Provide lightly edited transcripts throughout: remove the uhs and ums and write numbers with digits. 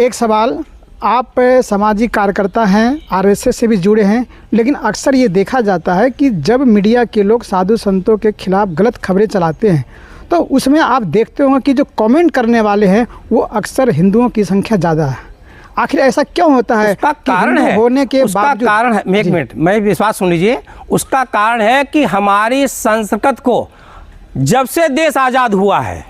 एक सवाल, आप सामाजिक कार्यकर्ता हैं, आरएसएस से भी जुड़े हैं, लेकिन अक्सर ये देखा जाता है कि जब मीडिया के लोग साधु संतों के खिलाफ गलत खबरें चलाते हैं तो उसमें आप देखते होंगे कि जो कमेंट करने वाले हैं वो अक्सर हिंदुओं की संख्या ज़्यादा है। आखिर ऐसा क्यों होता है? उसका कारण है, होने के बाद कारण है, एक मिनट मैं विश्वास सुन लीजिए। उसका कारण है कि हमारी संस्कृत को जब से देश आज़ाद हुआ है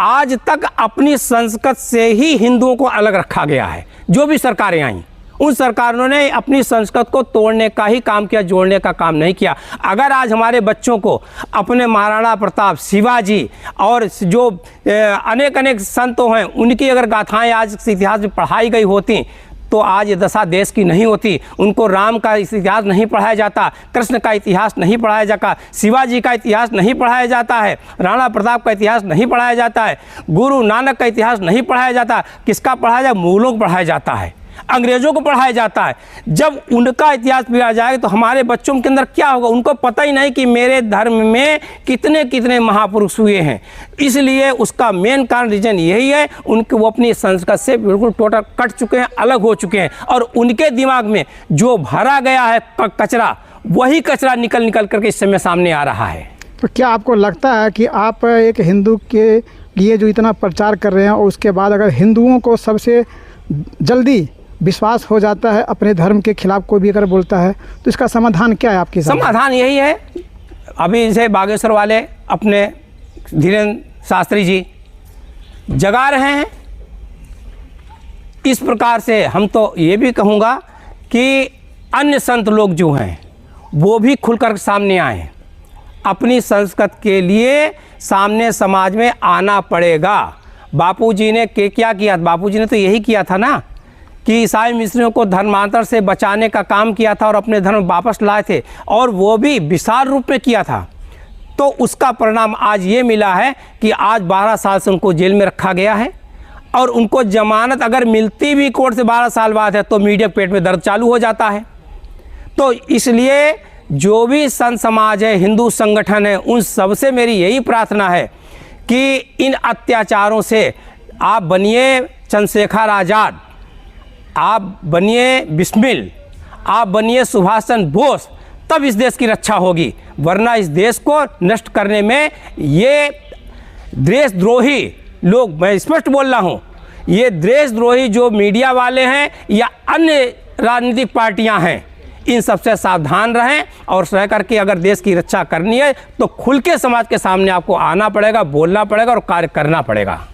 आज तक अपनी संस्कृत से ही हिंदुओं को अलग रखा गया है। जो भी सरकारें आईं उन सरकारों ने अपनी संस्कृत को तोड़ने का ही काम किया, जोड़ने का काम नहीं किया। अगर आज हमारे बच्चों को अपने महाराणा प्रताप, शिवाजी और जो अनेक संतों हैं उनकी अगर गाथाएं आज इतिहास में पढ़ाई गई होती तो आज ये दशा देश की नहीं होती। उनको राम का इतिहास नहीं पढ़ाया जाता, कृष्ण का इतिहास नहीं पढ़ाया जाता, शिवाजी का इतिहास नहीं पढ़ाया जाता है, राणा प्रताप का इतिहास नहीं पढ़ाया जाता है, गुरु नानक का इतिहास नहीं पढ़ाया जाता। किसका पढ़ाया जाए? मूलों को पढ़ाया जाता है, अंग्रेजों को पढ़ाया जाता है। जब उनका इतिहास पढ़ा जाए तो हमारे बच्चों के अंदर क्या होगा? उनको पता ही नहीं कि मेरे धर्म में कितने कितने महापुरुष हुए हैं। इसलिए उसका मेन कारण रीजन यही है, उनके वो अपनी संस्कृत से बिल्कुल टोटल कट चुके हैं, अलग हो चुके हैं और उनके दिमाग में जो भरा गया है कचरा, वही कचरा निकल करके इस समय सामने आ रहा है। तो क्या आपको लगता है कि आप एक हिंदू के लिए जो इतना प्रचार कर रहे हैं और उसके बाद अगर हिंदुओं को सबसे जल्दी विश्वास हो जाता है अपने धर्म के खिलाफ कोई भी अगर बोलता है तो इसका समाधान क्या है आपके साथ? समाधान यही है, अभी जैसे बागेश्वर वाले अपने धीरेन्द्र शास्त्री जी जगा रहे हैं, इस प्रकार से हम तो ये भी कहूँगा कि अन्य संत लोग जो हैं वो भी खुलकर सामने आए। अपनी संस्कृत के लिए सामने समाज में आना पड़ेगा। बापूजी ने क्या किया? बापूजी ने तो यही किया था ना कि ईसाई मिस्रियों को धर्मांतर से बचाने का काम किया था और अपने धर्म वापस लाए थे, और वो भी विशाल रूप में किया था। तो उसका परिणाम आज ये मिला है कि आज 12 साल से उनको जेल में रखा गया है और उनको जमानत अगर मिलती भी कोर्ट से 12 साल बाद है तो मीडिया पेट में दर्द चालू हो जाता है। तो इसलिए जो भी संत समाज है, हिंदू संगठन है, उन सबसे मेरी यही प्रार्थना है कि इन अत्याचारों से आप बनिए चंद्रशेखर आज़ाद, आप बनिए बिस्मिल, आप बनिए सुभाष चंद्र बोस, तब इस देश की रक्षा होगी। वरना इस देश को नष्ट करने में ये देशद्रोही लोग, मैं स्पष्ट बोल रहा हूँ, ये देशद्रोही जो मीडिया वाले हैं या अन्य राजनीतिक पार्टियां हैं, इन सबसे सावधान रहें और रह करके अगर देश की रक्षा करनी है तो खुल के समाज के सामने आपको आना पड़ेगा, बोलना पड़ेगा और कार्य करना पड़ेगा।